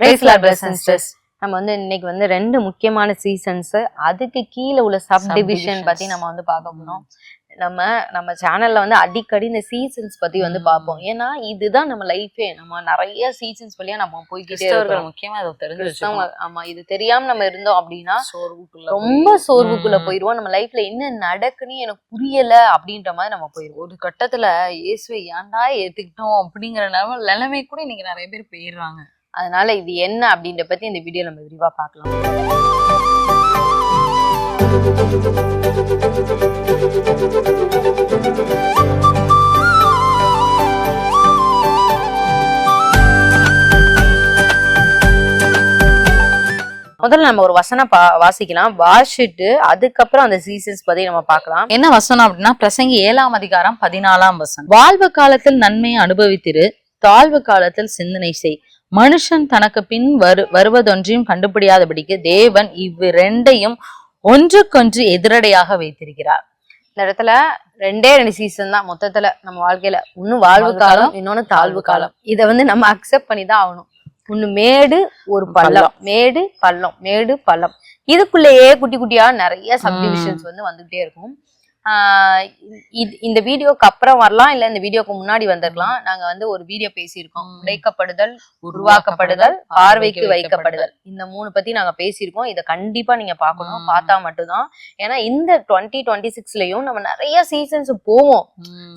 நம்ம வந்து இன்னைக்கு வந்து ரெண்டு முக்கியமான சீசன்ஸ், அதுக்கு கீழே உள்ள சப் டிவிஷன் பத்தி நம்ம வந்து பார்க்க போறோம். நம்ம சேனல்ல வந்து அடிக்கடி இந்த சீசன்ஸ் பத்தி வந்து பார்ப்போம். ஏன்னா இதுதான் நம்ம லைஃபே. நம்ம நிறைய சீசன்ஸ் வழியா நம்ம போய்கிட்டே இருக்கோம். முக்கியமா அதை தெரிஞ்சு ஆமா, இது தெரியாம நம்ம இருந்தோம் அப்படின்னா ரொம்ப சோர்வுக்குள்ள போயிருவோம். நம்ம லைஃப்ல என்ன நடக்குன்னு எனக்கு புரியல அப்படின்ற மாதிரி நம்ம போயிருவோம். ஒரு கட்டத்துல இயேசுவை ஏன்டா ஏத்துக்கிட்டோம் அப்படிங்கிற நிலைமை கூட இன்னைக்கு நிறைய பேர் போயிடுறாங்க. அதனால இது என்ன அப்படின்ற பத்தி இந்த வீடியோ நம்ம விரிவா பார்க்கலாம். முதல்ல நம்ம ஒரு வசனம் வாசிக்கலாம். வாசிட்டு அதுக்கப்புறம் அந்த சீசன்ஸ் பத்தி நம்ம பார்க்கலாம். என்ன வசனம் அப்படின்னா பிரசங்கி 7ஆம் அதிகாரம் 14ஆம் வசனம். வாழ்வு காலத்தில் நன்மையை அனுபவித்திரு, தாழ்வு காலத்தில் சிந்தனை செய். மனுஷன் தனக்கு பின் வருவதொன்றையும் கண்டுபிடியாதபடிக்கு தேவன் இவ்விரண்டையும் ஒன்றுக்கொன்று எதிரடையாக வைத்திருக்கிறார். இந்த இடத்துல ரெண்டு சீசன் தான் மொத்தத்துல நம்ம வாழ்க்கையில. ஒண்ணு வாழ்வு காலம், இன்னொன்னு தாழ்வு காலம். இதை வந்து நம்ம அக்செப்ட் பண்ணிதான் ஆகணும். ஒண்ணு மேடு, ஒரு பள்ளம், மேடு பள்ளம், மேடு பள்ளம். இதுக்குள்ளேயே குட்டி குட்டியா நிறைய சப்டிவிஷன்ஸ் வந்து வந்துகிட்டே இருக்கும். இந்த வீடியோக்கு அப்புறம் வரலாம், இல்ல இந்த வீடியோக்கு முன்னாடி வந்திருக்கலாம். நாங்க வந்து ஒரு வீடியோ பேசியிருக்கோம். உடைக்கப்படுதல், உருவாக்கப்படுதல், பார்வைக்கு வைக்கப்படுதல். இந்த 3 பத்தி நாங்க பேசியிருக்கோம். இதை கண்டிப்பா நீங்க பார்க்கணும். பார்த்தா மட்டும்தான். ஏன்னா இந்த 2026லயும் நம்ம நிறைய சீசன்ஸ் போவோம்.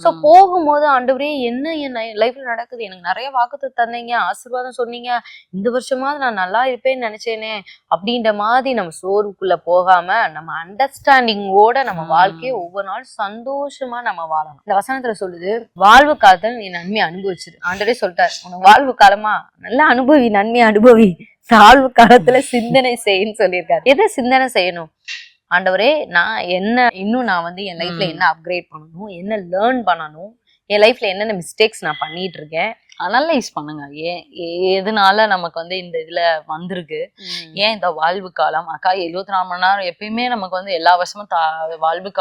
சோ போகும்போது ஆண்டவரே என்ன என் லைஃப்ல நடக்குது, எனக்கு நிறைய வாக்குத்து தந்தீங்க, ஆசீர்வாதம் சொன்னீங்க, இந்த வருஷமாவது நான் நல்லா இருப்பேன்னு நினைச்சேனே அப்படின்ற மாதிரி நம்ம சோர்வுக்குள்ள போகாம நம்ம அண்டர்ஸ்டாண்டிங்கோட நம்ம வாழ்க்கையை ஒவ்வொரு நாள் சந்தோஷமா நம்ம வாழணும். இந்த வசனத்துல சொல்லுது, வாழ்வு காலத்துல நீ நன்மையை அனுபவிச்சிரு. ஆண்டவரே சொல்லிட்டாரு, உனக்கு வாழ்வு காலமா நல்லா அனுபவி, நன்மையை அனுபவி, தாழ்வு காலத்துல சிந்தனை செய்யன்னு சொல்லியிருக்காரு. எதை சிந்தனை செய்யணும்? ஆண்டவரே நான் வந்து என் லைஃப்ல என்ன அப்கிரேட் பண்ணணும், என்ன லேர்ன் பண்ணணும், என் லைஃப்ல என்னென்ன மிஸ்டேக்ஸ் நான் பண்ணிட்டு இருக்கேன், அனலைஸ் பண்ணுங்க. எதனால நமக்கு வந்து இந்த இதுல வந்திருக்கு, ஏன் இந்த வாழ்வு காலம். அக்கா 24 மணி நேரம் எப்பயுமே நமக்கு வந்து எல்லா வருஷமும் வாழ்வு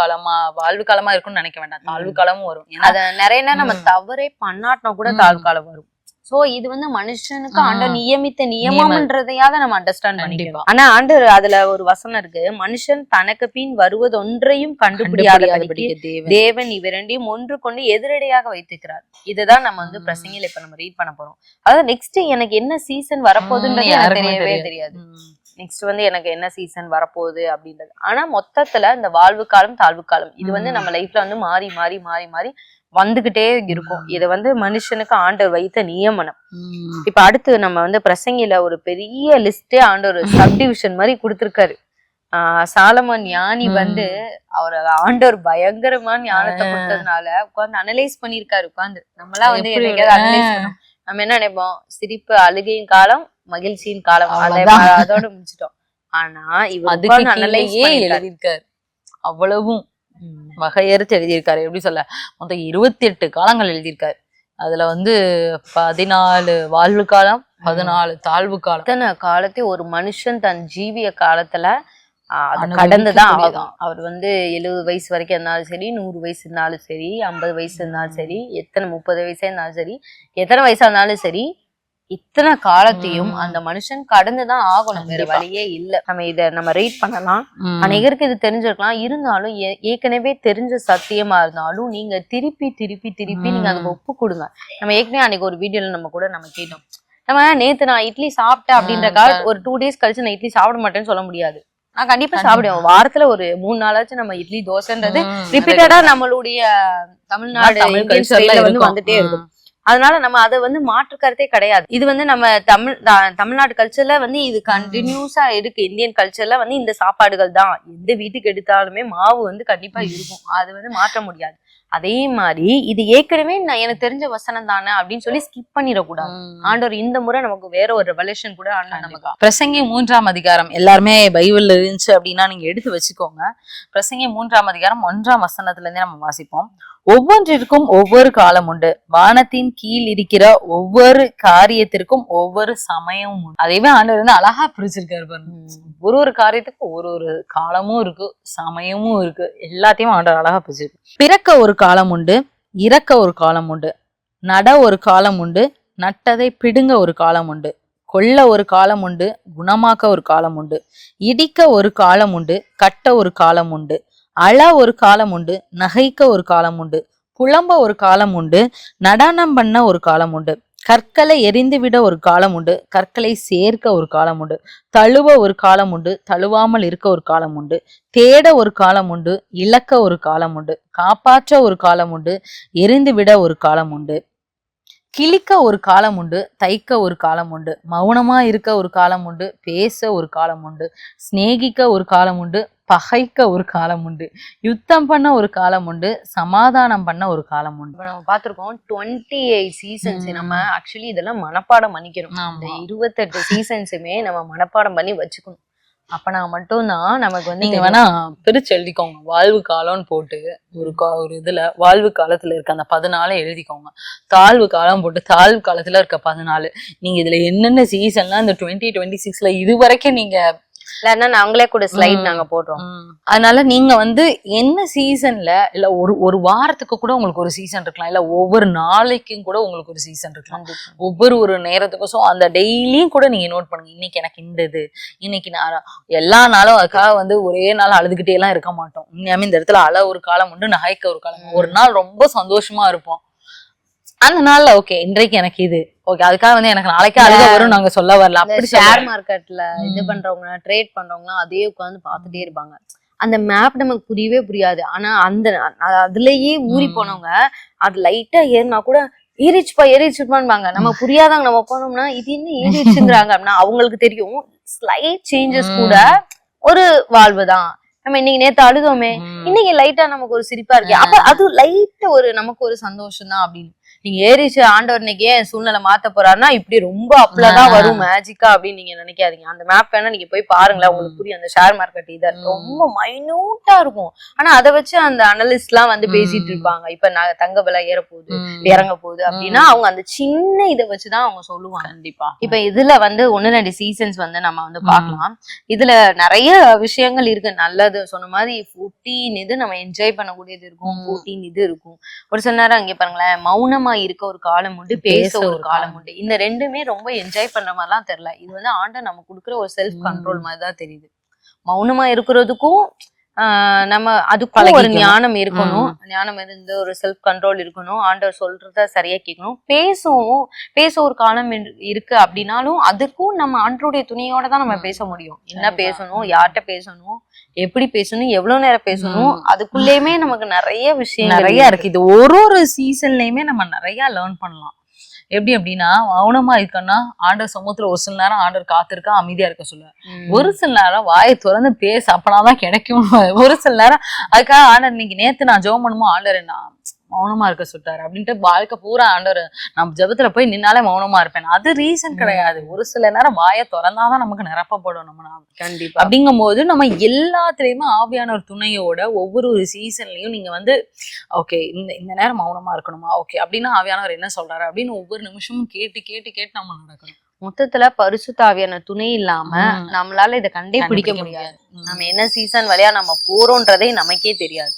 காலமா இருக்கும்னு நினைக்க வேண்டாம். தாழ்வு காலமும் வரும். அத நிறைய நேரம் நம்ம தவறே பண்ணாட்டினா கூட தாழ்வு காலம் வரும். சோ இது வந்து மனுஷனுக்கு ஆண்டவர் நியமித்த நியமம்ன்றதையாவது நம்ம அண்டர்ஸ்டாண்ட் பண்ணிக்கலாம். ஆனா ஆண்டவர் அதுல ஒரு வசனம் இருக்கு, மனுஷன் தனக்கு பின் வருவது ஒன்றையும் கண்டுபிடியாதபடிக்கு தேவன் இவரெண்டையும் ஒன்று கொண்டு எதிரடையாக வைத்திருக்கிறார். இதுதான் நம்ம வந்து பிரசங்கில இப்ப நம்ம ரீட் பண்ண போறோம். அதாவது நெக்ஸ்ட் எனக்கு என்ன சீசன் வரப்போகுதுன்றது எனக்கு தெரியவே தெரியாது. நெக்ஸ்ட் வந்து எனக்கு என்ன சீசன் வரப்போகுது அப்படின்றது. ஆனா மொத்தத்துல இந்த வாழ்வு காலம், தாழ்வு காலம் இது வந்து நம்ம லைஃப்ல வந்து மாறி மாறி மாறி மாறி வந்துகிட்டே இருக்கும். இதை வந்து மனுஷனுக்கு ஆண்டவர் வைத்த நியமனம். இப்ப அடுத்து நம்ம வந்து பிரசங்கில ஒரு பெரிய லிஸ்டே ஆண்டவர் சப்டிவிஷன் மாதிரி கொடுத்திருக்காரு. சாலமோன் ஞானி வந்து அவர் ஆண்டவர் பயங்கரமான ஞானத்தை கொடுத்ததுனால உட்கார்ந்து அனலைஸ் பண்ணிருக்காரு. உட்கார்ந்து நம்மளாம் வந்து என்னைக்காவது அனலைஸ் பண்ணோம். நம்ம என்ன நினைப்போம், சிரிப்பு அழுகையின் காலம், மகிழ்ச்சியின் காலம், அதோட முடிச்சிட்டோம். ஆனா இவர் அனலைஸ் எழுதியிருக்காரு. அவ்வளவும் வகையறுத்து எழுதியிருக்காரு. எப்படி சொல்ல, மொத்தம் 28 காலங்கள் எழுதியிருக்காரு. அதுல வந்து 14 வாழ்வு காலம், 14 தாழ்வு காலம். இத்தனை காலத்தையும் ஒரு மனுஷன் தன் ஜீவிய காலத்துல கடந்துதான் ஆகும். அவர் வந்து 70 வயசு வரைக்கும் இருந்தாலும் சரி, 100 வயசு இருந்தாலும் சரி, 50 வயசு இருந்தாலும் சரி, எத்தனை 30 வயசா இருந்தாலும் சரி, எத்தனை வயசா இருந்தாலும் சரி, இத்தனை காலத்தையும் அந்த மனுஷன் கடந்துதான் ஆகணும். வேற வழியே இல்ல. நம்ம இத நம்ம ரீட் பண்ணலாம். அநேகருக்கு இது தெரிஞ்சிருக்கலாம். இருந்தாலும் ஏற்கனவே தெரிஞ்ச சத்தியமா இருந்தாலும் நீங்க திருப்பி திருப்பி திருப்பி நீங்க அதுக்கு ஒப்பு கொடுங்க. நம்ம ஏற்கனவே அன்னைக்கு ஒரு வீடியோல நம்ம கேட்டோம், நம்ம நேத்து நான் இட்லி சாப்பிட்டேன் அப்படின்ற கால ஒரு 2 டேஸ் கழிச்சு நான் இட்லி சாப்பிட மாட்டேன்னு சொல்ல முடியாது. நான் கண்டிப்பா சாப்பிடுவேன். வாரத்துல ஒரு 3 நாளாச்சும் நம்ம இட்லி தோசைன்றது ரிப்பீட்டடா நம்மளுடைய தமிழ்நாடு வந்து வந்துட்டே இருக்கும். அதனால நம்ம அதை வந்து மாற்று கருத்தே கிடையாது. இது வந்து நம்ம தமிழ்நாடு கல்ச்சர்ல வந்து இது கண்டினியூஸா இருக்கு. இந்தியன் கல்ச்சர்ல வந்து இந்த சாப்பாடுகள் தான். எந்த வீட்டுக்கு எடுத்தாலுமே மாவு வந்து கண்டிப்பா இருக்கும். அது வந்து மாற்ற முடியாது. அதே மாதிரி இது ஏற்கனவே எனக்கு தெரிஞ்ச வசனம் தானே அப்படின்னு சொல்லி ஸ்கிப் பண்ணிடக்கூடாது. ஆண்டவர் இந்த முறை நமக்கு வேற ஒரு ரெவலேஷன் கூட நமக்கு. பிரசங்கி 3ஆம் அதிகாரம் எல்லாருமே பைபிள்ல இருந்துச்சு அப்படின்னா நீங்க எடுத்து வச்சுக்கோங்க. பிரசங்கி 3ஆம் அதிகாரம் 1ஆம் வசனத்துல இருந்தே நம்ம வாசிப்போம். ஒவ்வொன்றிற்கும் ஒவ்வொரு காலம் உண்டு, வானத்தின் கீழ் இருக்கிற ஒவ்வொரு காரியத்திற்கும் ஒவ்வொரு சமயமும் உண்டு. அதைவே ஆண்டவர் வந்து அழகா பிரிச்சிருக்காரு பாருங்க. ஒரு காரியத்துக்கும் ஒரு காலமும் இருக்கு, சமயமும் இருக்கு. எல்லாத்தையும் ஆண்டவர் அழகா பிரிச்சிருக்கு. பிறக்க ஒரு காலம் உண்டு, இறக்க ஒரு காலம் உண்டு, நட ஒரு காலம் உண்டு, நட்டதை பிடுங்க ஒரு காலம் உண்டு, கொல்ல ஒரு காலம் உண்டு, குணமாக்க ஒரு காலம் உண்டு, இடிக்க ஒரு காலம் உண்டு, கட்ட ஒரு காலம் உண்டு, அழ ஒரு காலம் உண்டு, நகைக்க ஒரு காலம் உண்டு, புலம்ப ஒரு காலம் உண்டு, நடனம் பண்ண ஒரு காலம் உண்டு, கற்களை எரிந்து விட ஒரு காலம் உண்டு, கற்களை சேர்க்க ஒரு காலம் உண்டு, தழுவ ஒரு காலம் உண்டு, தழுவாமல் இருக்க ஒரு காலம் உண்டு, தேட ஒரு காலம் உண்டு, இழக்க ஒரு காலம் உண்டு, காப்பாற்ற ஒரு காலம் உண்டு, எரிந்து விட ஒரு காலம் உண்டு, கிழிக்க ஒரு காலம் உண்டு, தைக்க ஒரு காலம் உண்டு, மௌனமா இருக்க ஒரு காலம் உண்டு, பேச ஒரு காலம் உண்டு, சிநேகிக்க ஒரு காலம் உண்டு, பகைக்க ஒரு காலம் உண்டு, யுத்தம் பண்ண ஒரு காலம் உண்டு, சமாதானம் பண்ண ஒரு காலம் உண்டு. இப்ப நம்ம பார்த்திருக்கோம் 28 சீசன்ஸ். நம்ம ஆக்சுவலி இதெல்லாம் மனப்பாடம் பண்ணிக்கணும். இந்த 28 சீசன்ஸுமே நம்ம மனப்பாடம் பண்ணி வச்சுக்கணும். அப்பனா மட்டும்தான் நமக்கு வந்து நீங்க வேணா பிரிச்சு எழுதிக்கோங்க. வாழ்வு காலம்னு போட்டு ஒரு இதுல வாழ்வு காலத்துல இருக்க அந்த 14 எழுதிக்கோங்க. தாழ்வு காலம் போட்டு தாழ்வு காலத்துல இருக்க 14. நீங்க இதுல என்னென்ன சீசன்லாம் இந்த 2026ல இது வரைக்கும் நீங்க இல்லன்னா நாங்களே கூட ஸ்லைட் நாங்க போடுறோம். அதனால நீங்க வந்து என்ன சீசன்ல இல்ல ஒரு வாரத்துக்கு கூட உங்களுக்கு ஒரு சீசன் இருக்கலாம், இல்ல ஒவ்வொரு நாளைக்கும் கூட உங்களுக்கு ஒரு சீசன் இருக்கலாம், ஒவ்வொரு நேரத்துக்கும். ஸோ அந்த டெய்லியும் கூட நீங்க நோட் பண்ணுங்க. இன்னைக்கு எனக்கு இந்த இது, இன்னைக்கு நான் எல்லா நாளும் அதுக்காக வந்து ஒரே நாள் அழுதுகிட்டே எல்லாம் இருக்க மாட்டோம். உண்மையாமே இந்த இடத்துல அழ ஒரு காலம் உண்டு, நகைக்க ஒரு காலம். ஒரு நாள் ரொம்ப சந்தோஷமா இருப்போம், அந்த நாள்ல ஓகே இன்றைக்கு எனக்கு இது ஓகே, அதுக்காக வந்து எனக்கு நாளைக்கு அழுக வரும் நாங்க சொல்ல வரல. அப்படி ஷேர் மார்க்கெட்ல இது பண்றவங்க, ட்ரேட் பண்றவங்க அதே உட்காந்து பாத்துட்டே இருப்பாங்க. அந்த மேப் நமக்கு புரியவே புரியாது. ஆனா அதுலயே ஊறி போனவங்க அது லைட்டா ஏறினா கூட ஏறிச்சுப்பாங்க. நம்ம புரியாதாங்க, நம்ம போனோம்னா இது என்ன ஏறிச்சுங்கிறாங்க அப்படின்னா அவங்களுக்கு தெரியும் ஸ்லைட் சேஞ்சஸ் கூட ஒரு வாழ்வுதான். நம்ம இன்னைக்கு நேத்து அழுதோமே, இன்னைக்கு லைட்டா நமக்கு ஒரு சிரிப்பா இருக்கு. அப்ப அது லைட்டா ஒரு நமக்கு ஒரு சந்தோஷம் தான் அப்படின்னு. நீங்க ஏறிச்சு ஆண்டவர் இன்னைக்கு ஏன் சூழ்நிலை மாத்த போறாருன்னா இப்படி ரொம்ப அப்பதான் வரும் மேஜிக்கா அப்படின்னு நீங்க நினைக்காதீங்க. அந்த மேப் வேணா நீங்க போய் பாருங்களேன், உங்களுக்கு புரியும். அந்த ஷேர் மார்க்கெட் இதை ரொம்ப மைனூட்டா இருக்கும். ஆனா அதை வச்சு அந்த அனலிஸ்ட் எல்லாம் வந்து பேசிட்டு இருப்பாங்க. இப்ப தங்க விலை ஏற போகுது, இறங்க போகுது அப்படின்னா அவங்க அந்த சின்ன இதை வச்சுதான் அவங்க சொல்லுவாங்க. கண்டிப்பா. இப்ப இதுல வந்து 1-2 சீசன்ஸ் வந்து நம்ம வந்து பாக்கலாம். இதுல நிறைய விஷயங்கள் இருக்கு. நல்லது சொன்ன மாதிரி 14 இது நம்ம என்ஜாய் பண்ணக்கூடியது இருக்கும், 14 இது இருக்கும். ஒரு சில நேரம் அங்கே பாருங்களேன், மௌனமா இருக்க ஒரு காலம் உண்டு, பேச ஒரு காலம் உண்டு. இந்த ரெண்டுமே ரொம்ப என்ஜாய் பண்ற மாதிரிலாம் தெரியல. இது வந்து ஆண்டவர் நம்ம கொடுக்குற ஒரு செல்ஃப் கண்ட்ரோல் மாதிரிதான் தெரியுது. மௌனமா இருக்கிறதுக்கும் நம்ம அதுக்கும் ஒரு ஞானம் இருக்கணும். ஞானம் இருந்து ஒரு செல்ஃப் கண்ட்ரோல் இருக்கணும். ஆண்டவர் சொல்றத சரியா கேட்கணும். பேச ஒரு காலம் இருக்கு அப்படின்னாலும் அதுக்கும் நம்ம ஆண்டவருடைய துணையோட தான் நம்ம பேச முடியும். என்ன பேசணும், யார்கிட்ட பேசணும், எப்படி பேசணும், எவ்வளவு நேரம் பேசணும், அதுக்குள்ளேயுமே நமக்கு நிறைய விஷயம் நிறைய இருக்கு. இது ஒரு சீசன்லயுமே நம்ம நிறைய லேர்ன் பண்ணலாம். எப்படி அப்படின்னா மௌனமா இருக்கன்னா ஆண்டவர் சமூகத்துல ஒரு சில நேரம் ஆண்டவர் காத்திருக்கா அமைதியா இருக்க சொல்லுவார். ஒரு சில நேரம் வாயை திறந்து பேச அப்பனாதான் கிடைக்கும். ஒரு சில நேரம் அதுக்காக ஆண்டவர் இன்னைக்கு நேத்து நான் ஜெபம் பண்ணுமோ ஆண்டவர் என்ன மௌனமா இருக்க சொல்லிட்டாரு அப்படின்ட்டு வாழ்க்கை பூரா ஆண்டவர் நம்ம ஜெபத்துல போய் நின்னாலே மௌனமா இருப்பேன். அது ரீசன் கிடையாது. ஒரு சில நேரம் வாயை திறந்தாதான் நமக்கு நிரப்பப்படும். நம்ம கண்டிப்பா அப்படிங்கும் போது நம்ம எல்லாத்துலயுமே ஆவியான ஒரு துணையோட ஒவ்வொரு சீசன்லயும் நீங்க வந்து ஓகே இந்த நேரம் மௌனமா இருக்கணுமா, ஓகே அப்படின்னா ஆவியானவர் என்ன சொல்றாரு அப்படின்னு ஒவ்வொரு நிமிஷமும் கேட்டு நம்ம நடக்கணும். மொத்தத்துல பரிசுத்த ஆவியான துணை இல்லாம நம்மளால இதை கண்டே பிடிக்க முடியாது. நம்ம என்ன சீசன் வழியா நம்ம போறோன்றதே நமக்கே தெரியாது.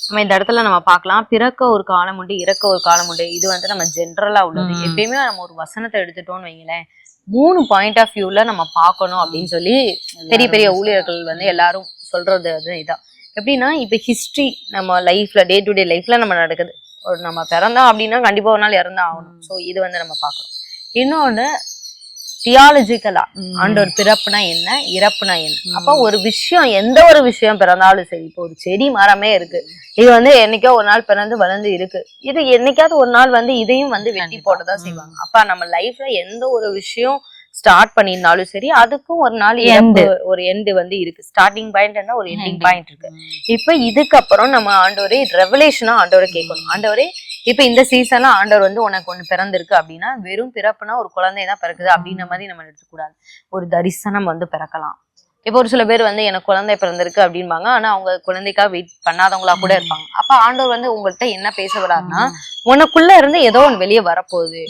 நம்ம இந்த இடத்துல நம்ம பார்க்கலாம், பிறக்க ஒரு காலம் உண்டு, இறக்க ஒரு காலம் உண்டு. இது வந்து நம்ம ஜென்ரலா உள்ளது. எப்பயுமே நம்ம ஒரு வசனத்தை எடுத்துட்டோம்னு வைங்களேன், 3 பாயிண்ட் ஆஃப் வியூல நம்ம பார்க்கணும் அப்படின்னு சொல்லி பெரிய பெரிய ஊழியர்கள் வந்து எல்லாரும் சொல்றது வந்து இதான். எப்படின்னா இப்ப ஹிஸ்டரி நம்ம லைஃப்ல டே டு டே லைஃப்ல நம்ம நடக்குது. ஒரு நம்ம பிறந்தோம் அப்படின்னா கண்டிப்பா ஒரு நாள் இறந்தா ஆகணும். ஸோ இது வந்து நம்ம பார்க்கணும். இன்னொன்னு தியாலஜிக்கலா ஆண்டவர் பிறப்புனா என்ன, இறப்புனா என்ன. அப்ப ஒரு விஷயம், எந்த ஒரு விஷயம் பிறந்தாலும் சரி, இப்போ ஒரு செடி மரமே இருக்கு, இது வந்து என்னைக்கோ ஒரு நாள் பிறந்து வளர்ந்து இருக்கு, இது என்னைக்காவது ஒரு நாள் வந்து இதையும் வந்து வெட்டி போட்டதான் செய்வாங்க. அப்ப நம்ம லைஃப்ல எந்த ஒரு விஷயம் ஸ்டார்ட் பண்ணியிருந்தாலும் சரி, அதுக்கும் ஒரு நாள் ஒரு எண்டு வந்து இருக்கு. ஸ்டார்டிங் பாயிண்ட் இருந்தா ஒரு எண்டிங் பாயிண்ட் இருக்கு. இப்ப இதுக்கப்புறம் நம்ம ஆண்டவரே ரெவலேஷனா ஆண்டவரை கேட்கணும். ஆண்டவரே இப்ப இந்த சீசன்ல ஆண்டவர் வந்து உனக்கு ஒண்ணு பிறந்திருக்கு அப்படின்னா வெறும் பிறப்புனா ஒரு குழந்தைதான் பிறக்குது அப்படின்ற மாதிரி நம்ம எடுத்துக்கூடாது. ஒரு தரிசனம் வந்து பிறக்கலாம். இப்போ ஒரு சில பேர் வந்து எனக்கு குழந்தை பிறந்திருக்கு அப்படின்பாங்க, ஆனா அவங்க குழந்தைக்காக வெயிட் பண்ணாதவங்களா கூட இருப்பாங்க. அப்ப ஆண்டவர் வந்து உங்கள்கிட்ட என்ன பேச வர்றாருன்னா, உனக்குள்ள இருந்து ஏதோ ஒண்ணு வெளியே வரப்போகுது,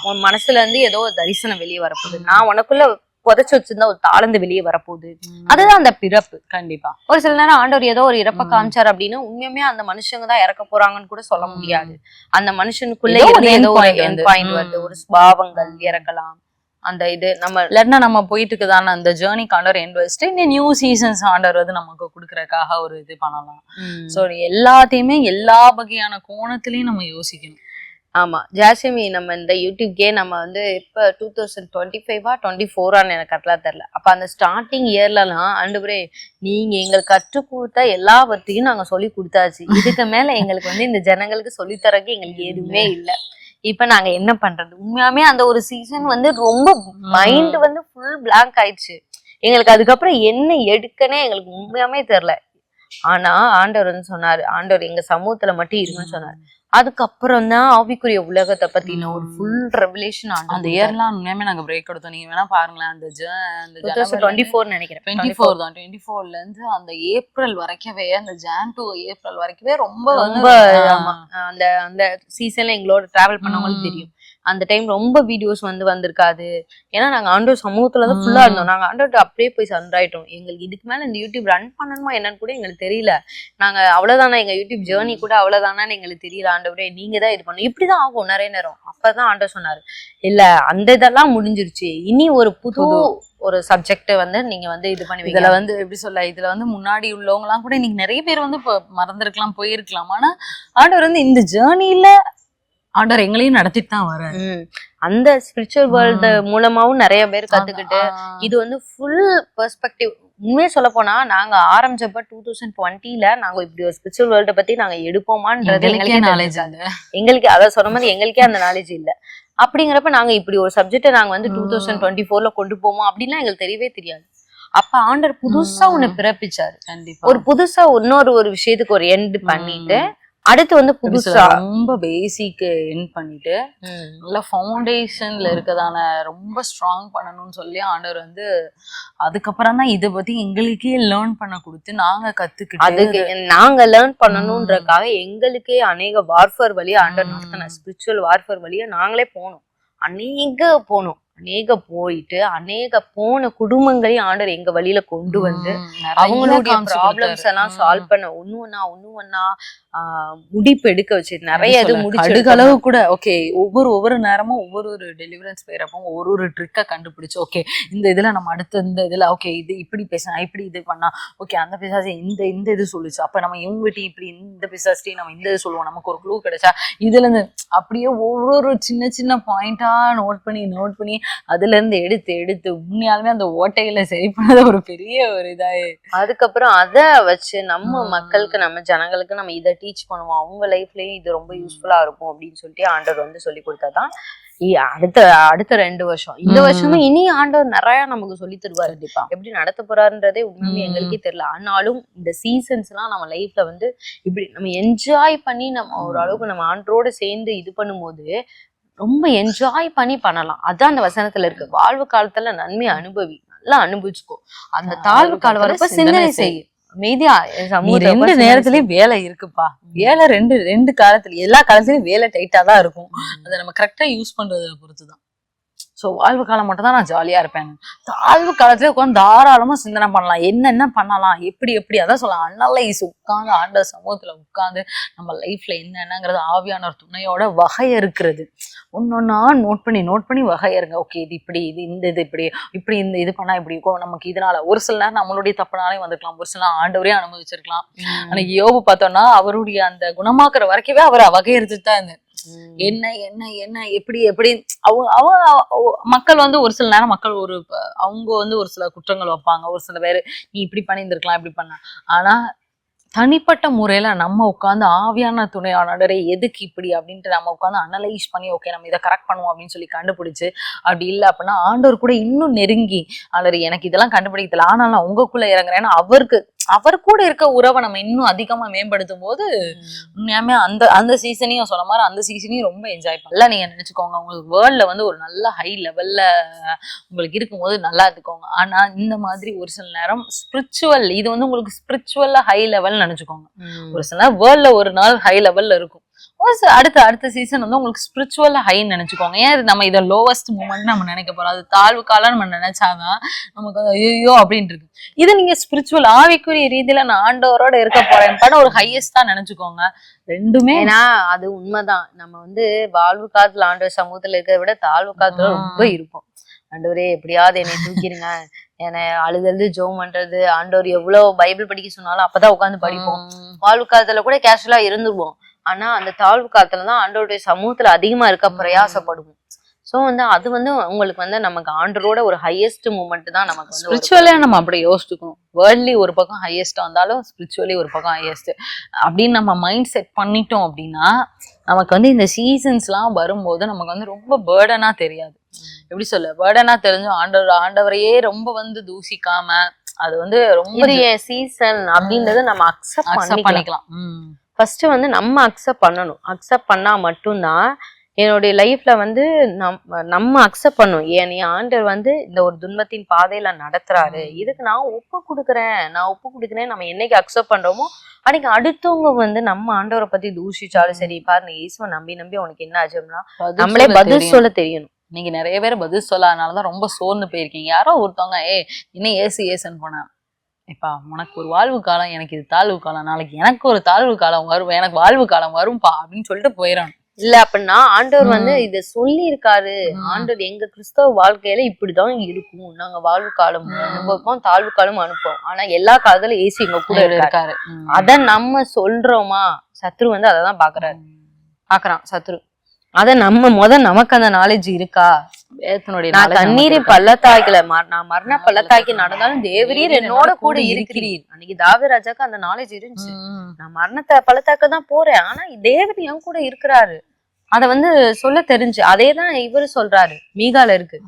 உன் மனசுல இருந்து ஏதோ ஒரு தரிசனம் வெளியே வரப்போகுது, நான் உனக்குள்ள புதைச்சு வச்சிருந்தா ஒரு தாழ்ந்து வெளியே வரப்போகுது. அதுதான் அந்த பிறப்பு. கண்டிப்பா ஒரு சில நேரம் ஆண்டவர் ஏதோ ஒரு இறப்ப காமிச்சார் அப்படின்னு உண்மையுமே அந்த மனுஷங்க தான் இறக்க போறாங்கன்னு கூட சொல்ல முடியாது. அந்த மனுஷனுக்குள்ள ஏதோ ஒரு எண்ட் பாயிண்ட் வருது. ஒரு ஸ்பாவங்கள் இறக்கலாம், அந்த இது நம்ம இல்லைன்னா நம்ம போயிட்டு இருக்குதான அந்த ஜேர்னிக்கு ஆண்டவர் எண்ட் வச்சுட்டு இந்த நியூ சீசன்ஸ் ஆண்டவர் வந்து நமக்கு கொடுக்கறதுக்காக ஒரு இது பண்ணலாம். ஸோ எல்லாத்தையுமே எல்லா வகையான கோணத்திலையும் நம்ம யோசிக்கணும். ஆமா ஜாஸ்மி, நம்ம இந்த யூடியூப்கே நம்ம வந்து இப்ப 2025 24 எனக்கு கரெக்டா தெரியல. அப்ப அந்த ஸ்டார்டிங் இயர்லலாம் ஆண்டவரே நீங்க எங்களுக்கு கற்றுக் கொடுத்த எல்லாவற்றையும் நாங்க சொல்லி கொடுத்தாச்சு, இதுக்கு மேல எங்களுக்கு வந்து இந்த ஜனங்களுக்கு சொல்லித்தரக்கு எங்களுக்கு எதுவுமே இல்லை, இப்ப நாங்க என்ன பண்றது? உண்மையாமே அந்த ஒரு சீசன் வந்து ரொம்ப மைண்ட் வந்து ஃபுல் பிளாங்க் ஆயிடுச்சு எங்களுக்கு. அதுக்கப்புறம் என்ன எடுக்கனே எங்களுக்கு உண்மையாமே தெரியல. ஆனா ஆண்டவர் வந்து சொன்னாரு, ஆண்டவர் எங்க சமூகத்துல மட்டும் இருக்குன்னு சொன்னாரு. அதுக்கப்புறம் தான் ஆவிக்குரிய உலகத்தை பத்தின ஒரு ஃபுல் ரெவலேஷன். அந்த இயர்லாம் உண்மையுமே நாங்க பிரேக் எடுத்தோம். நீங்க வேணா பாருங்களேன், அந்த 2024 நினைக்கிறேன், 24 தான். 24ல இருந்து அந்த ஏப்ரல் வரைக்கவே, அந்த ஜான் டு ஏப்ரல் வரைக்கவே ரொம்ப அந்த அந்த சீசன்ல எங்களோட டிராவல் பண்ணவங்களுக்கு தெரியும். அந்த டைம் ரொம்ப வீடியோஸ் வந்து வந்திருக்காது. ஏன்னா நாங்க ஆண்டோர் சமூகத்துல தான் ஃபுல்லா இருந்தோம். நாங்க ஆண்டோர்ட்ட அப்படியே போய் சந்திராயிட்டோம். எங்களுக்கு இதுக்கு மேல இந்த யூடியூப் ரன் பண்ணணுமா என்னன்னு கூட எங்களுக்கு தெரியல. நாங்க அவ்வளவுதானா, எங்க யூடியூப் ஜேர்னி கூட அவ்வளவுதானான்னு எங்களுக்கு தெரியல. ஆண்டவரே நீங்க தான் இது பண்ணணும். இப்படிதான் ஆகும் நிறைய நேரம். அப்பதான் ஆண்டவர் சொன்னாரு, இல்ல அந்த இதெல்லாம் முடிஞ்சிருச்சு, இனி ஒரு புது ஒரு சப்ஜெக்ட் வந்து நீங்க வந்து இது பண்ணுவீங்க. இதுல வந்து எப்படி சொல்ல, இதுல வந்து முன்னாடி உள்ளவங்க எல்லாம் கூட இன்னைக்கு நிறைய பேர் வந்து மறந்துருக்கலாம், போயிருக்கலாம். ஆனா ஆண்டவர் வந்து இந்த ஜேர்னில ஆண்டவர் எங்களையும் நடத்திட்டு தான் வர. அந்த ஸ்பிரிச்சுவல் வேர்ல்டு மூலமாவும் நிறைய பேர் கத்துக்கிட்டு இது வந்து ஃபுல் பெர்ஸ்பெக்டிவ். உண்மையே சொல்ல போனா நாங்க ஆரம்பிச்சப்ப 2020ல நாங்க இப்படி ஒரு ஸ்பிரிச்சுவல் வேர்ல்ட பத்தி நாங்க எடுப்போமான்றது எங்களுக்கு அத சொன்ன மாதிரி எங்களுக்கே அந்த நாலேஜ் இல்ல. அப்படிங்கிறப்ப நாங்க இப்படி ஒரு சப்ஜெக்ட நாங்க வந்து 2024ல கொண்டு போவோம் அப்படின்னா எங்களுக்கு தெரியவே தெரியாது. அப்ப ஆண்டர் புதுசா ஒண்ணு பிறப்பிச்சாரு. கண்டிப்பா ஒரு புதுசா இன்னொரு விஷயத்துக்கு ஒரு எண்ட் பண்ணிட்டு அடுத்து வந்து புதுசா ரொம்ப பேசிக் எண்ட் பண்ணிட்டு நல்ல ஃபவுண்டேஷன்ல இருக்கதான ரொம்ப ஸ்ட்ராங் பண்ணணும்னு சொல்லி ஆண்டவர் வந்து அதுக்கப்புறம் தான் இதை பத்தி எங்களுக்கே லேர்ன் பண்ண கொடுத்து நாங்க கத்துக்கிட்டு அதுக்கு நாங்க லேர்ன் பண்ணணும்ன்றதுக்காக எங்களுக்கே அநேக வார்ஃபேர் வழியா ஆண்டவர் நடத்தின ஸ்பிரிச்சுவல் வார்ஃபேர் வழியா நாங்களே போனோம். அநேக போயிட்டு அநேக போன குடும்பங்களையும் ஆண்டவர் எங்க வழியில கொண்டு வந்து அவங்களுடைய ப்ராப்ளம்ஸ் எல்லாம் சால்வ் பண்ண ஒண்ணு ஒன்னா முடிப்பு எடுக்க வச்சு நிறைய இது முடிச்சளவு கூட. ஓகே, ஒவ்வொரு நேரமும் ஒவ்வொரு டெலிவரன்ஸ் போயிடப்போ ஒரு ட்ரிக்கை கண்டுபிடிச்சு, ஓகே இந்த இதுல நம்ம அடுத்த இந்த இதுல ஓகே இது இப்படி பேசினா இப்படி இது பண்ணா ஓகே அந்த பிசாசி இந்த இது சொல்லுச்சு, அப்ப நம்ம இவங்ககிட்ட இப்படி இந்த பிசாஸ்டி நம்ம இந்த இது சொல்லுவோம், நமக்கு ஒரு க்ளூ கிடைச்சா இதுல இருந்து அப்படியே ஒவ்வொரு சின்ன பாயிண்டா நோட் பண்ணி அதுல இருந்து எடுத்து உண்மையாலுமே அந்த ஓட்டையில சரி பண்ணத ஒரு பெரிய ஒரு இதாயே. அதுக்கப்புறம் அத வச்சு நம்ம மக்களுக்கு நம்ம ஜனங்களுக்கு நம்ம இதை டீச் பண்ணுவோம், அவங்க லைஃப்லயும் இது ரொம்ப யூஸ்ஃபுல்லா இருக்கும் அப்படின்னு சொல்லிட்டு ஆண்டவர் வந்து சொல்லி கொடுத்தாதான் அடுத்த 2 வருஷம். இந்த வருஷமும் இனி ஆண்டவர் நிறைய நமக்கு சொல்லி தருவாரு. எப்படி நடத்த போறாருன்றதே உண்மையுமே எங்களுக்கே தெரியல. ஆனாலும் இந்த சீசன்ஸ் எல்லாம் நம்ம லைஃப்ல வந்து இப்படி நம்ம என்ஜாய் பண்ணி நம்ம ஒரு அளவுக்கு நம்ம ஆண்டரோட சேர்ந்து இது பண்ணும்போது ரொம்ப என்ஜாய் பண்ணலாம். அதான் அந்த வசனத்துல இருக்கு, வாழ்வு காலத்துல நன்மை அனுபவி, நல்லா அனுபவிச்சுக்கோ, அந்த தாழ்வு காலம் வரப்ப சிந்தனை செய்யும். மீதியா 2 நேரத்துலயும் வேலை இருக்குப்பா. வேலை ரெண்டு காலத்துல எல்லா காலத்துலயும் வேலை டைட்டா தான் இருக்கும். அதை நம்ம கரெக்டா யூஸ் பண்றதை பொறுத்துதான். ஸோ வாழ்வு காலம் மட்டும் தான் நான் ஜாலியா இருப்பேன். தாழ்வு காலத்துல உட்காந்து தாராளமா சிந்தனை பண்ணலாம், என்னென்ன பண்ணலாம், எப்படி அதான் சொல்லலாம். அனலைஸ் உட்காந்து ஆண்டவர் சமூகத்துல உட்காந்து நம்ம லைஃப்ல என்னென்னங்கிறது ஆவியானவர் துணையோட வகைய இருக்கிறது ஒன்னொன்னா நோட் பண்ணி வகையா இருங்க. ஓகே இது இப்படி, இது இந்த இது இப்படி இந்த இது பண்ணா இப்படி இருக்கும் நமக்கு. இதனால ஒரு சில நேரம் நம்மளுடைய தப்புனாலே வந்திருக்கலாம், ஒரு சில நேரம் ஆண்டவரே அனுபவிச்சிருக்கலாம். அன்னைக்கு யோபு பார்த்தோம்னா அவருடைய அந்த குணமாக்குற வரைக்கவே அவர் வகையறுத்துட்டு தான் இருந்தது. என்ன எப்படி மக்கள் வந்து ஒரு சில நேரம் மக்கள் அவங்க வந்து ஒரு சில குற்றங்கள் வைப்பாங்க, ஒரு சில பேரு நீ இப்படி பண்ணியிருந்திருக்கலாம் இப்படி பண்ண. ஆனா தனிப்பட்ட முறையில நம்ம உட்காந்து ஆவியான துணையானவரே எதுக்கு இப்படி அப்படின்ட்டு நம்ம உட்காந்து அனலைஸ் பண்ணி ஓகே நம்ம இதை கரெக்ட் பண்ணுவோம் அப்படின்னு சொல்லி கண்டுபிடிச்சு, அப்படி இல்லை அப்படின்னா ஆண்டவர் கூட இன்னும் நெருங்கி ஆண்டவர் எனக்கு இதெல்லாம் கண்டுபிடிக்கல ஆனாலும் நான் உங்களுக்குள்ள இறங்குறேன், ஏன்னா அவர் கூட இருக்க உறவை நம்ம இன்னும் அதிகமா மேம்படுத்தும் போது உண்மையாமே அந்த சீசனையும் சொன்ன மாதிரி அந்த சீசனையும் ரொம்ப என்ஜாய் பண்ணல. நீங்க நினைச்சுக்கோங்க, உங்களுக்கு வேர்ல்ட்ல வந்து ஒரு நல்ல ஹை லெவல்ல உங்களுக்கு இருக்கும்போது நல்லா இருந்துக்கோங்க. ஆனா இந்த மாதிரி ஒரு சில நேரம் ஸ்பிரிச்சுவல் இது வந்து உங்களுக்கு ஸ்பிரிச்சுவல்ல ஹை லெவல் நினைச்சுக்கோங்க. ஒரு சில நேரம் வேர்ல்ட்ல ஒரு நாள் ஹை லெவல்ல இருக்கும், அடுத்த சீசன் வந்து உங்களுக்கு ஸ்பிரிச்சுவல் ஹைன்னு நினைச்சுக்கோங்க. ஏன் நம்ம இதை லோவஸ்ட் மூமெண்ட் நம்ம நினைக்க போறோம், அது தாழ்வு காலம் நம்ம நினைச்சாதான் நமக்கு ஐயோ அப்படின்ட்டு இருக்கு. இது நீங்க ஸ்பிரிச்சுவல் ஆவிக்குரிய ரீதியில நான் ஆண்டவரோட இருக்க போறேன் ஒரு ஹையஸ்ட் தான் நினைச்சுக்கோங்க. ரெண்டுமே ஏன்னா அது உண்மைதான். நம்ம வந்து வாழ்வு காலத்துல ஆண்டவர் சமூகத்துல இருக்கிறத விட தாழ்வு காலத்துல ரொம்ப இருப்போம். ஆண்டவரே எப்படியாவது என்னை தூக்கிடுங்க, என்னை அழுது ஜெபம் பண்றது, ஆண்டவர் எவ்வளவு பைபிள் படிக்க சொன்னாலும் அப்பதான் உட்காந்து படிப்போம். வாழ்வு காலத்துல கூட கேஷுவலா இருந்துருவோம். ஆனா அந்த தாழ்வு காலத்துலதான் ஆண்டவருடைய சமூகத்துல அதிகமா இருக்க பிரயாசப்படுவோம். சோ வந்து அது வந்து உங்களுக்கு வந்து நமக்கு ஆண்டரோட ஒரு ஹையஸ்ட் மூமெண்ட் தான். நமக்கு வந்து ஸ்பிரிச்சுவலா நம்ம அப்படி யோசிச்சுக்கணும். வேர்ல்ட்லி ஒரு பக்கம் ஹையஸ்டா வந்தாலும் ஸ்பிரிச்சுவலி ஒரு பக்கம் ஹையஸ்ட் அப்படின்னு நம்ம மைண்ட் செட் பண்ணிட்டோம் அப்படின்னா நமக்கு வந்து இந்த சீசன்ஸ் எல்லாம் வரும்போது நமக்கு வந்து ரொம்ப பேர்டனா தெரியாது. எப்படி சொல்ல, பேர்டனா தெரிஞ்சும் ஆண்டவரையே ரொம்ப வந்து தூசிக்காம அது வந்து ரொம்ப சீசன் அப்படின்றத நம்ம அக்செப்ட் பண்ணிக்கலாம். ஃபர்ஸ்ட் வந்து நம்ம அக்செப்ட் பண்ணணும். அக்செப்ட் பண்ணா மட்டும்தான் என்னுடைய லைஃப்ல வந்து நம்ம அக்செப்ட் பண்ணும். ஏன் ஆண்டவர் வந்து இந்த ஒரு துன்பத்தின் பாதையில நடத்துறாரு, இதுக்கு நான் ஒப்பு கொடுக்குறேன் நம்ம என்னைக்கு அக்செப்ட் பண்றோமோ அன்னைக்கு அடுத்தவங்க வந்து நம்ம ஆண்டவரை பத்தி தூஷிச்சாலும் சரி, பாரு நீ இயேசுவை நம்பி உனக்கு என்ன ஆச்சுன்னா நம்மளே பதில் சொல்ல தெரியணும். நீங்க நிறைய பேர் பதில் சொல்லாதனாலதான் ரொம்ப சோர்ந்து போயிருக்கீங்க. யாரோ ஒருத்தவங்க இன்னும் ஏசுன்னு போனேன், இப்பா உனக்கு ஒரு வாழ்வு காலம், எனக்கு இது தாழ்வு காலம், நாளைக்கு எனக்கு ஒரு தாழ்வு காலம் வரும், எனக்கு வாழ்வு காலம் வரும்பா அப்படின்னு சொல்லிட்டு போயிடறான். இல்ல அப்படின்னா ஆண்டவர் வந்து இத சொல்லி இருக்காரு. ஆண்டவர் எங்க கிறிஸ்தவ வாழ்க்கையில இப்படிதான் இருக்கும், நாங்க வாழ்வு காலம் அனுபவிப்போம், தாழ்வு காலம் அனுப்புவோம். ஆனா எல்லா காலத்துல ஏசு எங்க கூட இருக்காரு. அத நம்ம சொல்றோமா? சத்ரு வந்து அததான் பாக்குறான் சத்ரு. அத நம்ம நமக்கு அந்த நாலேஜ் இருக்கா? நான் தண்ணீரின் பள்ளத்தாக்குல நான் மரண பள்ளத்தாக்கி நடந்தாலும் தேவரீர் என்னோட கூட இருக்கிறீர். அன்னைக்கு தாவீதுராஜாக்கு அந்த நாலேஜ் இருந்துச்சு. நான் மரணத்தை பள்ளத்தாக்க தான் போறேன், ஆனா தேவரீர் என் கூட இருக்கிறாரு. அத வந்து சொல்ல தெரிஞ்சு. அதேதான் இவரு சொல்றாரு மீகால இருக்கு,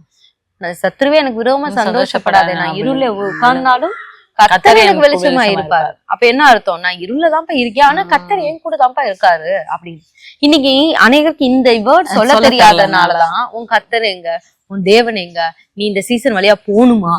சத்ருவே எனக்கு விரோதமா சந்தோஷப்படாதே, நான் இருள உட்கார்ந்தாலும் கர்த்தர் எனக்கு வெளிச்சமா இருப்பாரு. அப்ப என்ன அர்த்தம்? நான் இருளதான்ப்பா இருக்கேன், ஆனா கர்த்தர் என் கூட தான்ப்பா இருக்காரு அப்படின்னு. இன்னைக்கு அநேகருக்கு இந்த வேர்ட் சொல்ல தெரியாதனாலதான் உன் கர்த்தர் எங்க, உன் தேவன் எங்க, நீ இந்த சீசன் வழியா போகணுமா,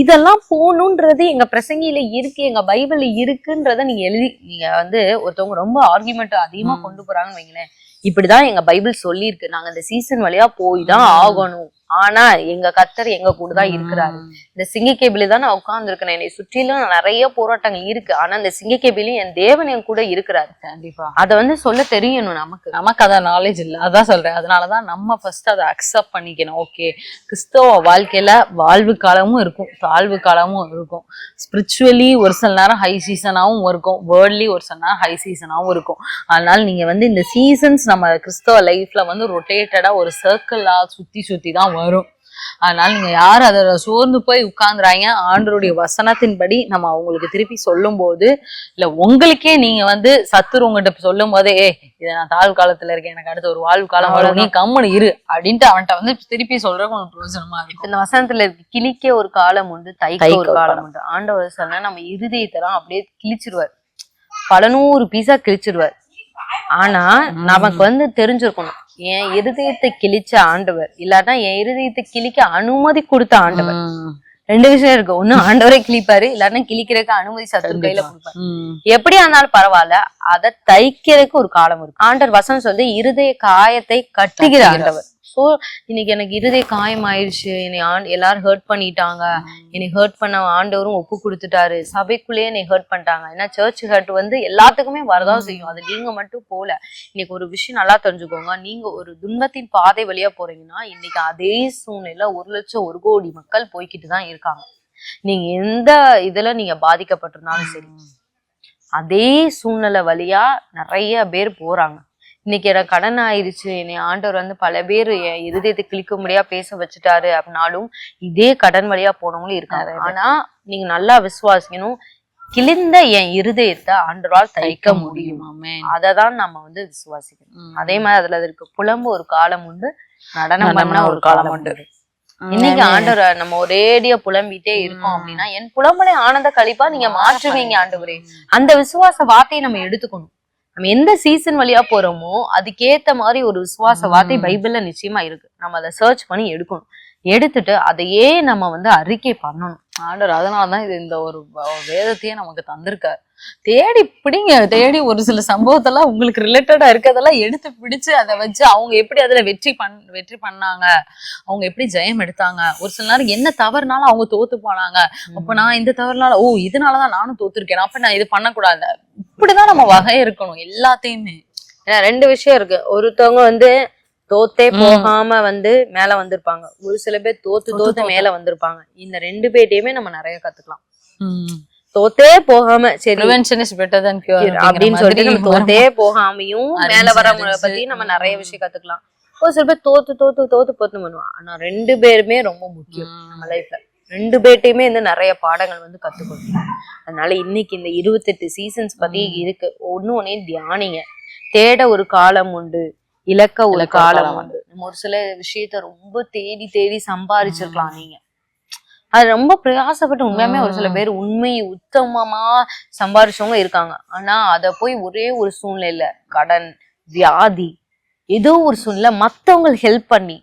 இதெல்லாம் போகணும்ன்றது எங்க பிரசங்கியில இருக்கு, எங்க பைபிள்ல இருக்குன்றத நீங்க வந்து ஒருத்தவங்க ரொம்ப ஆர்குமெண்ட் அதிகமா கொண்டு போறாங்கன்னு வைங்களேன், இப்படிதான் எங்க பைபிள் சொல்லி இருக்கு, நாங்க இந்த சீசன் வழியா போய் தான் ஆகணும், ஆனா எங்க கர்த்தர் எங்க கூட தான் இருக்கிறாரு. இந்த சிங்கக்கேபில தான் நான் உட்கார்ந்து இருக்கேன், என்னை சுற்றிலும் நிறைய போராட்டங்கள் இருக்கு, ஆனா இந்த சிங்கக்கேபிலையும் என் தேவன் என் கூட இருக்கிறாரு. கண்டிப்பா அத வந்து சொல்ல தெரியணும். நமக்கு அத நாலேஜ் இல்ல, அதான் சொல்றேன். அதனாலதான் நம்ம ஃபர்ஸ்ட் அதை அக்செப்ட் பண்ணிக்கணும். ஓகே, கிறிஸ்தவ வாழ்க்கையில வாழ்வு காலமும் இருக்கும், தாழ்வு காலமும் இருக்கும். ஸ்பிரிச்சுவலி ஒரு சில நேரம் ஹை சீசனாவும் இருக்கும், வேர்ல்ட்லி ஒரு சில நேரம் ஹை சீசனாவும் இருக்கும். அதனால நீங்க வந்து இந்த சீசன்ஸ் நம்ம கிறிஸ்தவ லைஃப்ல வந்து ரொட்டேட்டடா ஒரு சர்க்கிளா சுத்தி தான் வரும். அதனால நீங்க யாரும் அதை சோர்ந்து போய் உட்கார்ந்துறாங்க. ஆண்டவருடைய வசனத்தின்படி நம்ம அவங்களுக்கு திருப்பி சொல்லும் போது, இல்ல உங்களுக்கே நீங்க வந்து சத்துரு உங்ககிட்ட சொல்லும் போதே இதை நான் தாழ்வு காலத்துல இருக்கேன், எனக்கு அடுத்த ஒரு வாழ்வு காலம் வரும், நீ கம்முனு இரு அப்படின்ட்டு அவன்கிட்ட வந்து திருப்பி சொல்றதுக்கு உங்களுக்கு பிரயோஜனமா இருக்கு. இந்த வசனத்துல இருக்கு, கிழிக்க ஒரு காலம் உண்டு, தைக்க ஒரு காலம் உண்டு. ஆண்டவர் சொன்னா நம்ம இருதயத்தெல்லாம் அப்படியே கிழிச்சிருவார், பல 100 பீஸா கிழிச்சிருவார். ஆனா நமக்கு வந்து தெரிஞ்சிருக்கணும், என் இருதயத்தை கிழிச்ச ஆண்டவர் இல்லாட்டா என் இருதயத்தை கிழிக்க அனுமதி கொடுத்த ஆண்டவர். 2 விஷயம் இருக்கு, ஒண்ணு ஆண்டவரை கிழிப்பாரு, இல்லாட்டா கிழிக்கிறதுக்கு அனுமதி சத்துரு கையில கொடுப்பாரு. எப்படியா இருந்தாலும் பரவாயில்ல, அதை தைக்கிறதுக்கு ஒரு காலம் இருக்கு. ஆண்டவர் வசனம் சொல்லி இருதய காயத்தை கட்டுகிற ஆண்டவர். சோ இன்னைக்கு எனக்கு இருதய காயம் ஆயிடுச்சு, என்னை எல்லாரும் ஹர்ட் பண்ணிட்டாங்க, என்னை ஹர்ட் பண்ண ஆண்டவரும் ஒப்பு கொடுத்துட்டாரு, சபைக்குள்ளேயே என்னை ஹர்ட் பண்ணிட்டாங்க. ஏன்னா சர்ச் ஹர்ட் வந்து எல்லாத்துக்குமே வரதான் செய்யும், அது நீங்க மட்டும் போல. இன்னைக்கு ஒரு விஷயம் நல்லா தெரிஞ்சுக்கோங்க, நீங்க ஒரு துன்பத்தின் பாதை வழியா போறீங்கன்னா இன்னைக்கு அதே சூழ்நிலை 1,00,000 மக்கள் போய்கிட்டு தான் இருக்காங்க. நீங்க எந்த இதுல நீங்க பாதிக்கப்பட்டிருந்தாலும் சரி, அதே சூழ்நிலை வழியா நிறைய பேர் போறாங்க. இன்னைக்கு எனக்கு கடன் ஆயிடுச்சு, என்னை ஆண்டவர் வந்து பல பேர் என் இருதயத்தை கிழிக்க முடியா பேச வச்சுட்டாரு அப்படின்னாலும் இதே கடன் வழியா போனவங்களும் இருக்காங்க. ஆனா நீங்க நல்லா விசுவாசிக்கணும், கிழிந்த என் இருதயத்தை ஆண்டவரால் தைக்க முடியும். அததான் நம்ம வந்து விசுவாசிக்கணும். அதே மாதிரி அதுல இருக்கு, புலம்பு ஒரு காலம் உண்டு, நடனம் பண்ண ஒரு காலம் உண்டு. இன்னைக்கு ஆண்டவர் நம்ம ஒரேடியா புலம்பிட்டே இருக்கோம் அப்படின்னா என் புலம்பலை ஆனந்த கழிப்பா நீங்க மாற்றுவீங்க ஆண்டவரே. அந்த விசுவாச வார்த்தையை நம்ம எடுத்துக்கணும். நம்ம எந்த சீசன் வழியா போறோமோ அதுக்கேத்த மாதிரி ஒரு விசுவாச வார்த்தை பைபிள்ல நிச்சயமா இருக்கு. நம்ம அதை சர்ச் பண்ணி எடுக்கணும். எடுத்துட்டு அதையே நம்ம வந்து அறிக்கை பண்ணணும். ஆண்டவர் அதனாலதான் இது இந்த ஒரு வேதத்தையே நமக்கு தந்திருக்காரு. தேடி பிடிங்க, தேடி ஒரு சில சம்பவத்தெல்லாம் உங்களுக்கு ரிலேட்டடா இருக்கிறதெல்லாம் எடுத்து பிடிச்சு அதை வச்சு அவங்க எப்படி அதுல வெற்றி பண்ணாங்க, அவங்க எப்படி ஜெயம் எடுத்தாங்க, ஒரு சில நேரம் என்ன தவறுனாலும் அவங்க தோத்து போனாங்க, அப்ப நான் இந்த தவறுனால இதனாலதான் நானும் தோத்துருக்கேன், அப்ப நான் இது பண்ணக்கூடாது, இப்படிதான் நம்ம வகை இருக்கணும் எல்லாத்தையுமே. ஏன்னா 2 விஷயம் இருக்கு. ஒருத்தவங்க வந்து தோத்தே போகாம வந்து மேல வந்திருப்பாங்க, ஒரு சில பேர் தோத்து மேல வந்திருப்பாங்க. இந்த 2 பேர்ட்டையுமே நம்ம நிறைய கத்துக்கலாம். தோத்தே போகாம சரி prevention is better than cure அப்படின்னு சொல்லிட்டு நம்ம தோத்தே போகாமையும் மேல வரவங்களை பத்தி நம்ம நிறைய விஷயம் கத்துக்கலாம். ஒரு சில பேர் தோத்து பண்ணுவான். ஆனா 2 பேருமே ரொம்ப முக்கியம் நம்ம லைஃப்ல. 2 பேர்ட்டையுமே வந்து நிறைய பாடங்கள் வந்து கத்துக்கணும். அதனால இன்னைக்கு இந்த 28 சீசன்ஸ் பத்தி இருக்கு. ஒன்னே தியானிங்க. தேட ஒரு காலம் உண்டு, இலக்க ஒரு காலம் உண்டு. நம்ம ஒரு சில விஷயத்த ரொம்ப தேடி சம்பாதிச்சிருக்கலாம். நீங்க அது ரொம்ப பிரயாசப்பட்டு உண்மையுமே ஒரு சில பேர் உண்மை உத்தமமா சம்பாதிச்சவங்க இருக்காங்க. ஆனா அத போய் ஒரே ஒரு சூழ்நிலையில கடன், வியாதி, ஏதோ ஒரு சூழ்நிலை மத்தவங்களுக்கு ஹெல்ப் பண்ணி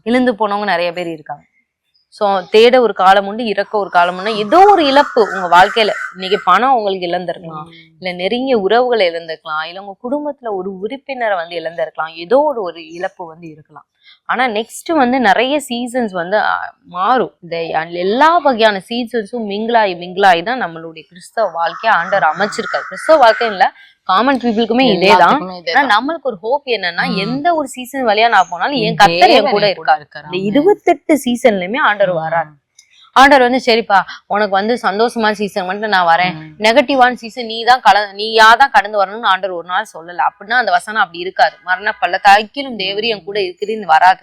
இழந்து போனவங்க நிறைய பேர் இருக்காங்க. சோ தேட ஒரு காலம் உண்டு, இறக்க ஒரு காலம் உண்டு. ஏதோ ஒரு இழப்பு உங்க வாழ்க்கையில, இன்னைக்கு பணம் உங்களுக்கு இழந்திருக்கலாம், இல்ல நெருங்கிய உறவுகளை இழந்திருக்கலாம், இல்ல உங்க குடும்பத்துல ஒரு உறுப்பினரை வந்து இழந்திருக்கலாம், ஏதோ ஒரு இழப்பு வந்து இருக்கலாம். ஆனா நெக்ஸ்ட் வந்து நிறைய சீசன்ஸ் வந்து மாறும். இந்த எல்லா வகையான சீசன்ஸும் மிங்கிளாயி தான் நம்மளுடைய கிறிஸ்தவ வாழ்க்கைய ஆண்டவர் அமைச்சிருக்காரு. கிறிஸ்தவ வாழ்க்கை இல்ல, காமன் பீப்புளுக்குமே இதேதான். ஆனா நம்மளுக்கு ஒரு ஹோப் என்னன்னா, எந்த ஒரு சீசன் வழியா நான் போனாலும் என் கர்த்தர் என் கூட இருக்காரு. இந்த 28 சீசன்லயுமே ஆண்டவர் வராரு. ஆண்டவர் வந்து சரிப்பா உனக்கு வந்து சந்தோஷமான சீசன் மட்டும் நான் வரேன், நெகட்டிவான சீசன் நீயா தான் கடந்து வரணும்னு ஆண்டவர் ஒரு நாள் சொல்லல. அப்படின்னா அந்த வசனம் அப்படி இருக்காது. மரண பள்ளத்தாக்கிலும் தேவரி என் கூட இருக்குதுன்னு வராது.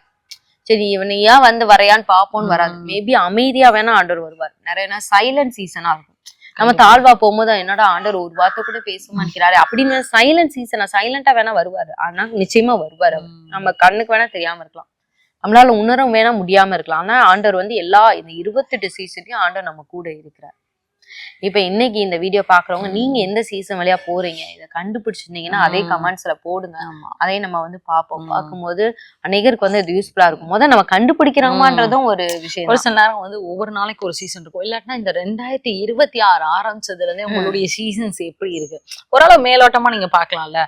சரி இவனையா வந்து வரையான்னு பாப்போன்னு வராது. மேபி அமைதியா வேணா ஆண்டவர் வருவார். நிறைய சைலண்ட் சீசனா இருக்கும். நம்ம தாழ்வா போகும்போது என்னடா ஆண்டவர் ஒரு வார்த்தை கூட பேச மாட்டேங்கிறாரு அப்படின்னு சைலண்ட் சீசனா சைலண்டா வேணா வருவாரு. ஆனா நிச்சயமா வருவாரு. நம்ம கண்ணுக்கு வேணா தெரியாம இருக்கலாம், நம்மளால உணர வேணா முடியாம இருக்கலாம். ஆனா ஆண்டவர் வந்து இந்த 28 சீசன்லயும் ஆண்டவர் நம்ம கூட இருக்கிறார். இப்ப இன்னைக்கு இந்த வீடியோ பாக்குறவங்க நீங்க எந்த சீசன் வழியா போறீங்க இதை கண்டுபிடிச்சிருந்தீங்கன்னா அதே கமெண்ட்ஸ்ல போடுங்க. அதையும் நம்ம வந்து பார்ப்போம். பார்க்கும்போது அநேகருக்கு வந்து இது யூஸ்ஃபுல்லா இருக்கும். முதல்ல நம்ம கண்டுபிடிக்கிறோமான்றதும் ஒரு விஷயம். ஒரு சில நேரம் வந்து ஒவ்வொரு நாளைக்கு ஒரு சீசன் இருக்கும். இல்லாட்டினா இந்த 2026 ஆரம்பிச்சதுல இருந்தே உங்களுடைய சீசன்ஸ் எப்படி இருக்கு ஓரளவு மேலோட்டமா நீங்க பாக்கலாம்ல.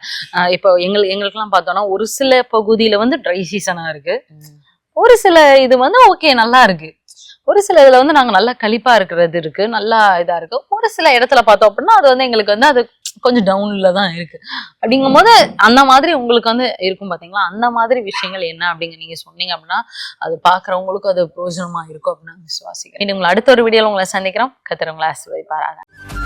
இப்போ எங்களுக்கெல்லாம் பார்த்தோம்னா ஒரு சில பகுதியில வந்து ட்ரை சீசனா இருக்கு, ஒரு சில இது வந்து ஓகே நல்லா இருக்கு, ஒரு சில இதுல வந்து நாங்க நல்லா கழிப்பா இருக்கிறது இருக்கு, நல்லா இதா இருக்கு. ஒரு சில இடத்துல பார்த்தோம் அப்படின்னா அது வந்து எங்களுக்கு வந்து அது கொஞ்சம் டவுன்ல தான் இருக்கு. அப்படிங்கும் போது அந்த மாதிரி உங்களுக்கு வந்து இருக்கும் பாத்தீங்களா, அந்த மாதிரி விஷயங்கள் என்ன அப்படிங்க நீங்க சொன்னீங்க அப்படின்னா அது பாக்குறவங்களுக்கும் அது பிரயோஜனமா இருக்கும் அப்படின்னு நான் விசுவாசிக்கிறேன். உங்களை அடுத்த ஒரு வீடியோல உங்களை சந்திக்கிறோம். கர்த்தர் உங்களை ஆசீர்வதிப்பாராக.